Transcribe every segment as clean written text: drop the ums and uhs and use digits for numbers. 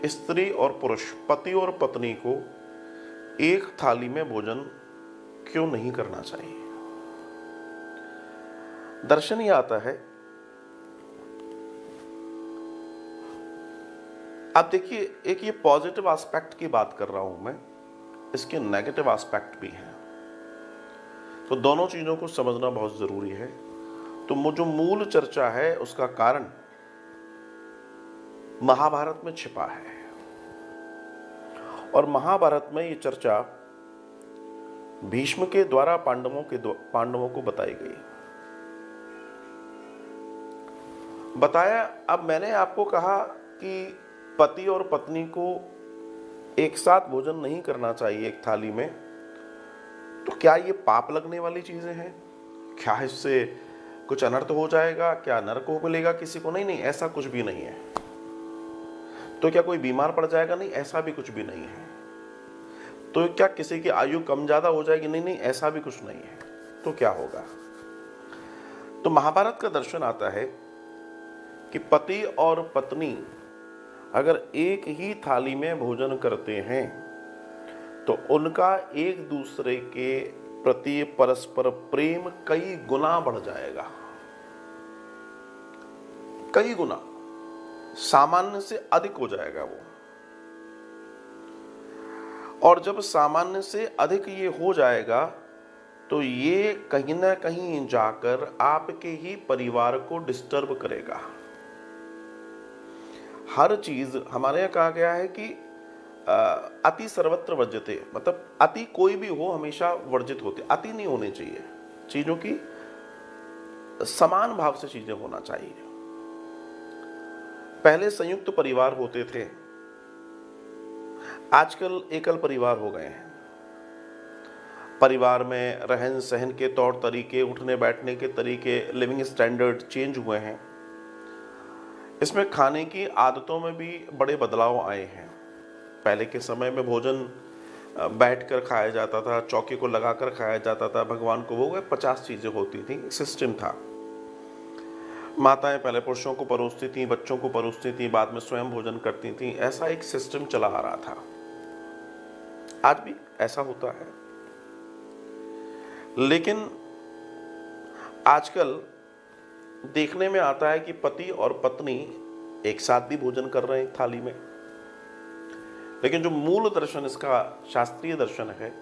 स्त्री और पुरुष, पति और पत्नी को एक थाली में भोजन क्यों नहीं करना चाहिए? दर्शन ये आता है, आप देखिए, एक ये पॉजिटिव एस्पेक्ट की बात कर रहा हूं मैं, इसके नेगेटिव एस्पेक्ट भी हैं, तो दोनों चीजों को समझना बहुत जरूरी है। तो जो मूल चर्चा है उसका कारण महाभारत में छिपा है, और महाभारत में ये चर्चा भीष्म के द्वारा पांडवों को बताई गई, बताया। अब मैंने आपको कहा कि पति और पत्नी को एक साथ भोजन नहीं करना चाहिए एक थाली में, तो क्या ये पाप लगने वाली चीजें हैं? क्या इससे कुछ अनर्थ हो जाएगा? क्या नरक को मिलेगा किसी को? नहीं, ऐसा कुछ भी नहीं है। तो क्या कोई बीमार पड़ जाएगा? नहीं, ऐसा भी कुछ भी नहीं है। तो क्या किसी की आयु कम ज्यादा हो जाएगी? नहीं, ऐसा भी कुछ नहीं है। तो क्या होगा? तो महाभारत का दर्शन आता है कि पति और पत्नी अगर एक ही थाली में भोजन करते हैं तो उनका एक दूसरे के प्रति परस्पर प्रेम कई गुना बढ़ जाएगा, कई गुना, सामान्य से अधिक हो जाएगा वो। और जब सामान्य से अधिक ये हो जाएगा तो ये कहीं ना कहीं जाकर आपके ही परिवार को डिस्टर्ब करेगा। हर चीज हमारे यहाँ कहा गया है कि अति सर्वत्र वर्ज्यते, मतलब अति कोई भी हो हमेशा वर्जित होते, अति नहीं होने चाहिए। चीजों की समान भाव से चीजें होना चाहिए। पहले संयुक्त परिवार होते थे, आजकल एकल परिवार हो गए हैं। परिवार में रहन सहन के तौर तरीके, उठने बैठने के तरीके, लिविंग स्टैंडर्ड चेंज हुए हैं। इसमें खाने की आदतों में भी बड़े बदलाव आए हैं। पहले के समय में भोजन बैठकर खाया जाता था, चौकी को लगाकर खाया जाता था, भगवान को भोग 50 चीजें होती थी, सिस्टम था। माताएं पहले पुरुषों को परोसती थी, बच्चों को परोसती थी, बाद में स्वयं भोजन करती थी। ऐसा एक सिस्टम चला आ रहा था। आज भी ऐसा होता है, लेकिन आजकल देखने में आता है कि पति और पत्नी एक साथ भी भोजन कर रहे हैं थाली में। लेकिन जो मूल दर्शन, इसका शास्त्रीय दर्शन है,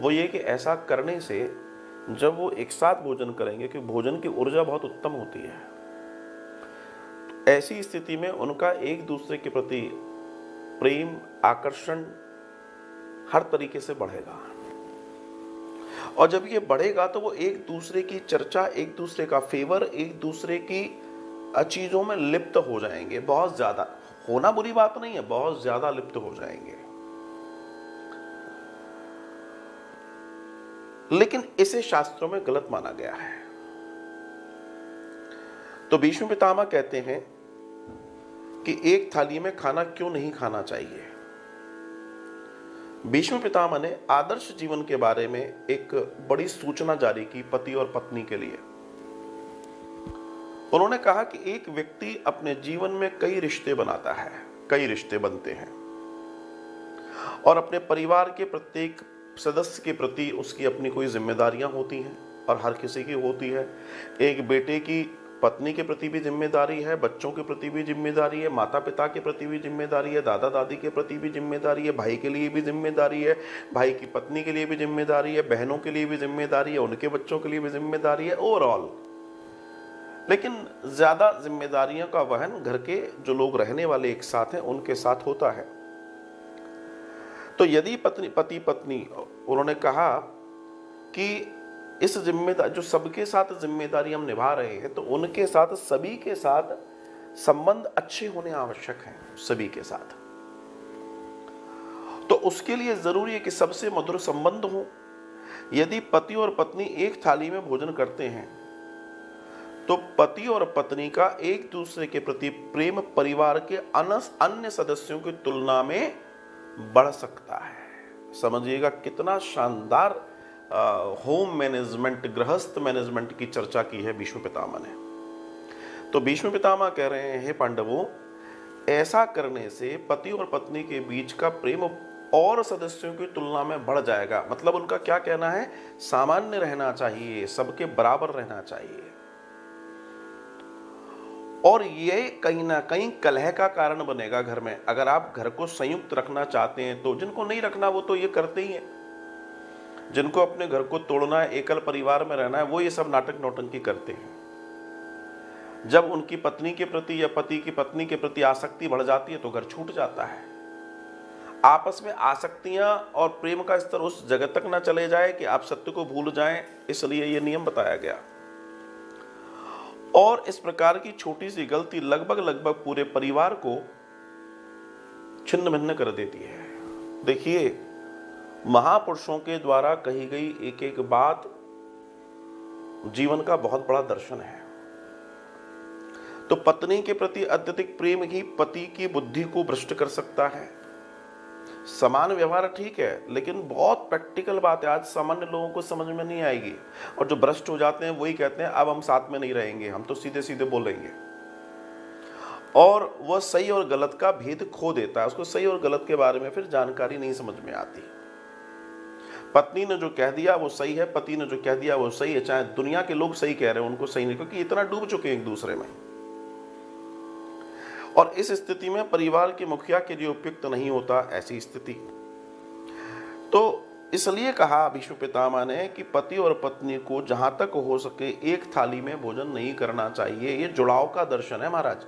वो ये कि ऐसा करने से जब वो एक साथ भोजन करेंगे, कि भोजन की ऊर्जा बहुत उत्तम होती है, तो ऐसी स्थिति में उनका एक दूसरे के प्रति प्रेम, आकर्षण हर तरीके से बढ़ेगा। और जब ये बढ़ेगा तो वो एक दूसरे की चर्चा, एक दूसरे का फेवर, एक दूसरे की चीजों में लिप्त हो जाएंगे। बहुत ज्यादा होना बुरी बात नहीं है, बहुत ज्यादा लिप्त हो जाएंगे। लेकिन इसे शास्त्रों में गलत माना गया है। तो भीष्म पितामह कहते हैं कि एक थाली में खाना क्यों नहीं खाना चाहिए। भीष्म पितामह ने आदर्श जीवन के बारे में एक बड़ी सूचना जारी की पति और पत्नी के लिए। उन्होंने कहा कि एक व्यक्ति अपने जीवन में कई रिश्ते बनाता है, कई रिश्ते बनते हैं, और अपने परिवार के प्रत्येक सदस्य के प्रति उसकी अपनी कोई जिम्मेदारियां होती हैं, और हर किसी की होती है। एक बेटे की पत्नी के प्रति भी जिम्मेदारी है, बच्चों के प्रति भी जिम्मेदारी है, माता पिता के प्रति भी जिम्मेदारी है, दादा दादी के प्रति भी जिम्मेदारी है, भाई के लिए भी जिम्मेदारी है, भाई की पत्नी के लिए भी जिम्मेदारी है, बहनों के लिए भी जिम्मेदारी है, उनके बच्चों के लिए भी जिम्मेदारी है, ओवरऑल। लेकिन ज्यादा जिम्मेदारियों का वहन घर के जो लोग रहने वाले एक साथ हैं उनके साथ होता है। तो यदि पति पत्नी, उन्होंने कहा कि इस जिम्मेदारी, जो सबके साथ जिम्मेदारी हम निभा रहे हैं, तो उनके साथ, सभी के साथ संबंध अच्छे होने आवश्यक हैं, सभी के साथ। तो उसके लिए जरूरी है कि सबसे मधुर संबंध हो। यदि पति और पत्नी एक थाली में भोजन करते हैं तो पति और पत्नी का एक दूसरे के प्रति प्रेम परिवार के अन्य सदस्यों की तुलना में बढ़ सकता है। समझिएगा कितना शानदार होम मैनेजमेंट, गृहस्थ मैनेजमेंट की चर्चा की है भीष्म पितामह ने। तो भीष्म पितामह कह रहे हैं, हे पांडवों, ऐसा करने से पति और पत्नी के बीच का प्रेम और सदस्यों की तुलना में बढ़ जाएगा। मतलब उनका क्या कहना है, सामान्य रहना चाहिए, सबके बराबर रहना चाहिए। और ये कहीं ना कहीं कलह का कारण बनेगा घर में। अगर आप घर को संयुक्त रखना चाहते हैं तो, जिनको नहीं रखना वो तो ये करते ही हैं। जिनको अपने घर को तोड़ना है, एकल परिवार में रहना है, वो ये सब नाटक नौटंकी करते हैं। जब उनकी पत्नी के प्रति या पति की पत्नी के प्रति आसक्ति बढ़ जाती है तो घर छूट जाता है। आपस में आसक्तियां और प्रेम का स्तर उस जगह तक ना चले जाए कि आप सत्य को भूल जाएं, इसलिए यह नियम बताया गया। और इस प्रकार की छोटी सी गलती लगभग पूरे परिवार को छिन्न भिन्न कर देती है। देखिए, महापुरुषों के द्वारा कही गई एक एक बात जीवन का बहुत बड़ा दर्शन है। तो पत्नी के प्रति अत्यधिक प्रेम ही पति की बुद्धि को भ्रष्ट कर सकता है। समान व्यवहार ठीक है, लेकिन बहुत प्रैक्टिकल बात है, आज सामान्य लोगों को समझ में नहीं आएगी। और जो भ्रष्ट हो जाते हैं वही कहते हैं अब हम साथ में नहीं रहेंगे, हम तो सीधे सीधे बोलेंगे। और वह सही और गलत का भेद खो देता है, उसको सही और गलत के बारे में फिर जानकारी नहीं समझ में आती। पत्नी ने जो कह दिया वो सही है, पति ने जो कह दिया वो सही है, चाहे दुनिया के लोग सही कह रहे हैं उनको सही नहीं, क्योंकि इतना डूब चुके हैं एक दूसरे में। और इस स्थिति में परिवार के मुखिया के लिए उपयुक्त नहीं होता ऐसी स्थिति। तो इसलिए कहा भीष्म पितामह ने कि पति और पत्नी को जहां तक हो सके एक थाली में भोजन नहीं करना चाहिए। ये जुड़ाव का दर्शन है महाराज।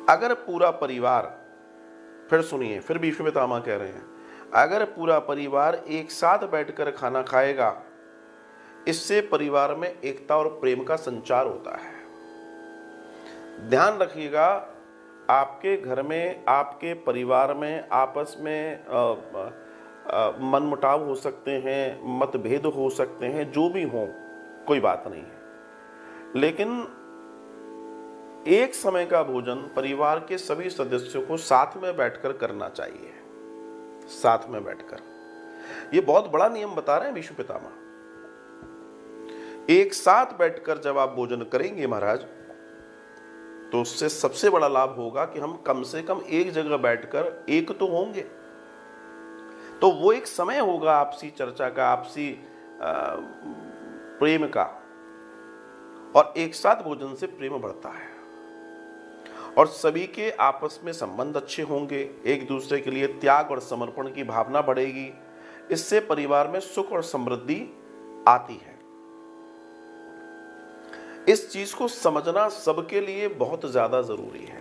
अगर पूरा परिवार, फिर सुनिए, फिर भीष्म पितामह कह रहे हैं, अगर पूरा परिवार एक साथ बैठकर खाना खाएगा, इससे परिवार में एकता और प्रेम का संचार होता है। ध्यान रखिएगा, आपके घर में, आपके परिवार में आपस में मनमुटाव हो सकते हैं, मतभेद हो सकते हैं, जो भी हो कोई बात नहीं है, लेकिन एक समय का भोजन परिवार के सभी सदस्यों को साथ में बैठकर करना चाहिए। साथ में बैठकर, ये बहुत बड़ा नियम बता रहे हैं भीष्म पितामह। एक साथ बैठकर जब आप भोजन करेंगे महाराज, तो उससे सबसे बड़ा लाभ होगा कि हम कम से कम एक जगह बैठकर एक तो होंगे। तो वो एक समय होगा आपसी चर्चा का, आपसी प्रेम का। और एक साथ भोजन से प्रेम बढ़ता है और सभी के आपस में संबंध अच्छे होंगे, एक दूसरे के लिए त्याग और समर्पण की भावना बढ़ेगी। इससे परिवार में सुख और समृद्धि आती है। इस चीज को समझना सबके लिए बहुत ज्यादा जरूरी है।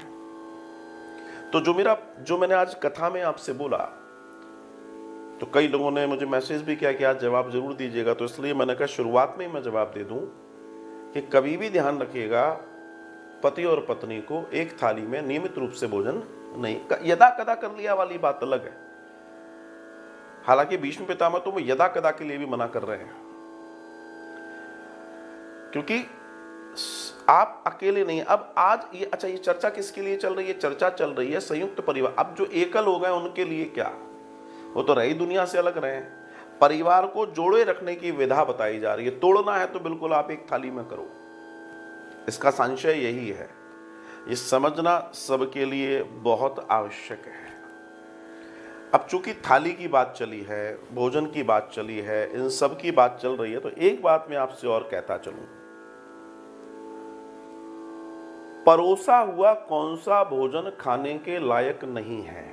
तो जो मैंने आज कथा में आपसे बोला, तो कई लोगों ने मुझे मैसेज भी किया कि आज जवाब जरूर दीजिएगा, तो इसलिए मैंने कहा शुरुआत में ही मैं जवाब दे दूं कि कभी भी ध्यान रखिएगा, पति और पत्नी को एक थाली में नियमित रूप से भोजन नहीं, यदा कदा कर लिया वाली बात अलग है। हालांकि भीष्म पितामह तो वो यदा कदा के लिए भी मना कर रहे हैं, क्योंकि आप अकेले नहीं। अब आज ये, अच्छा, ये चर्चा किसके लिए चल रही है? चर्चा चल रही है संयुक्त परिवार। अब जो एकल हो गए उनके लिए क्या, वो तो रही दुनिया से अलग रहे। परिवार को जोड़े रखने की विधा बताई जा रही है। तोड़ना है तो बिल्कुल आप एक थाली में करो, इसका संशय यही है। ये समझना सबके लिए बहुत आवश्यक है। अब चूंकि थाली की बात चली है, भोजन की बात चली है, इन सब की बात चल रही है, तो एक बात मैं आपसे और कहता चलूं। परोसा हुआ कौन सा भोजन खाने के लायक नहीं है?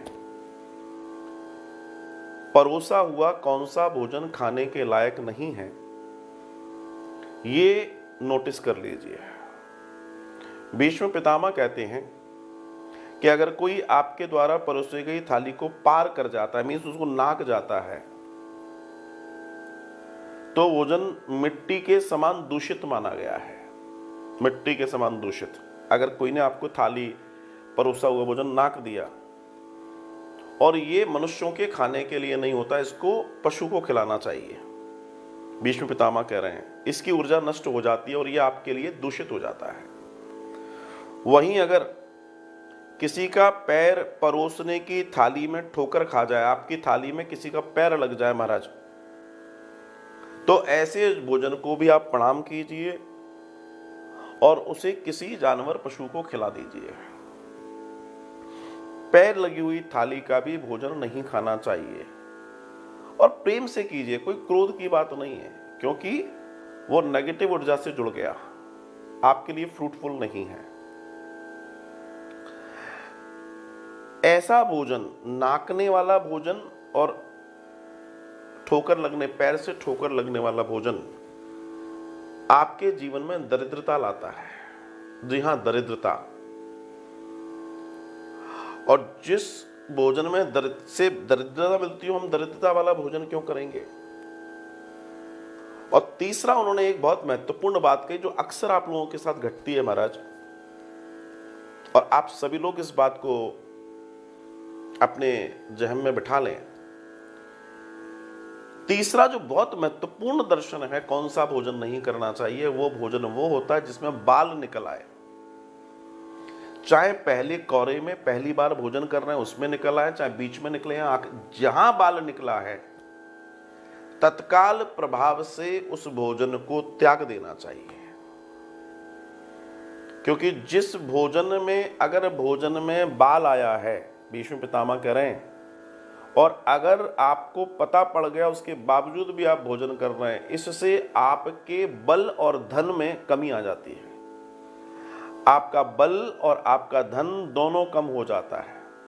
परोसा हुआ कौन सा भोजन खाने के लायक नहीं है, ये नोटिस कर लीजिए। भीष्म पितामह कहते हैं कि अगर कोई आपके द्वारा परोसी गई थाली को पार कर जाता है, मीन्स उसको नाक जाता है, तो भोजन मिट्टी के समान दूषित माना गया है। मिट्टी के समान दूषित। अगर कोई ने आपको थाली परोसा हुआ भोजन नाक दिया, और ये मनुष्यों के खाने के लिए नहीं होता, इसको पशु को खिलाना चाहिए, भीष्म पितामह कह रहे हैं, इसकी ऊर्जा नष्ट हो जाती है और ये आपके लिए दूषित हो जाता है। वहीं अगर किसी का पैर परोसने की थाली में ठोकर खा जाए, आपकी थाली में किसी का पैर लग जाए महाराज, तो ऐसे भोजन को भी आप प्रणाम कीजिए और उसे किसी जानवर पशु को खिला दीजिए। पैर लगी हुई थाली का भी भोजन नहीं खाना चाहिए। और प्रेम से कीजिए, कोई क्रोध की बात नहीं है, क्योंकि वो नेगेटिव ऊर्जा से जुड़ गया, आपके लिए फ्रूटफुल नहीं है। ऐसा भोजन, नाकने वाला भोजन और ठोकर लगने, पैर से ठोकर लगने वाला भोजन आपके जीवन में दरिद्रता लाता है। जी हां, दरिद्रता। और जिस भोजन में दरिद्रता मिलती हो, हम दरिद्रता वाला भोजन क्यों करेंगे। और तीसरा, उन्होंने एक बहुत महत्वपूर्ण बात कही जो अक्सर आप लोगों के साथ घटती है महाराज, और आप सभी लोग इस बात को अपने जहन में बिठा लें। तीसरा जो बहुत महत्वपूर्ण दर्शन है, कौन सा भोजन नहीं करना चाहिए, वो भोजन वो होता है जिसमें बाल निकल आए। चाहे पहले कौरे में पहली बार भोजन कर रहे हैं उसमें निकल आए, चाहे बीच में निकले हैं, जहां बाल निकला है तत्काल प्रभाव से उस भोजन को त्याग देना चाहिए। क्योंकि जिस भोजन में, अगर भोजन में बाल आया है, भीष्म पितामह कह रहे हैं, और अगर आपको पता पड़ गया उसके बावजूद भी आप भोजन कर रहे हैं, इससे आपके बल और धन में कमी आ जाती है। आपका बल और आपका धन दोनों कम हो जाता है।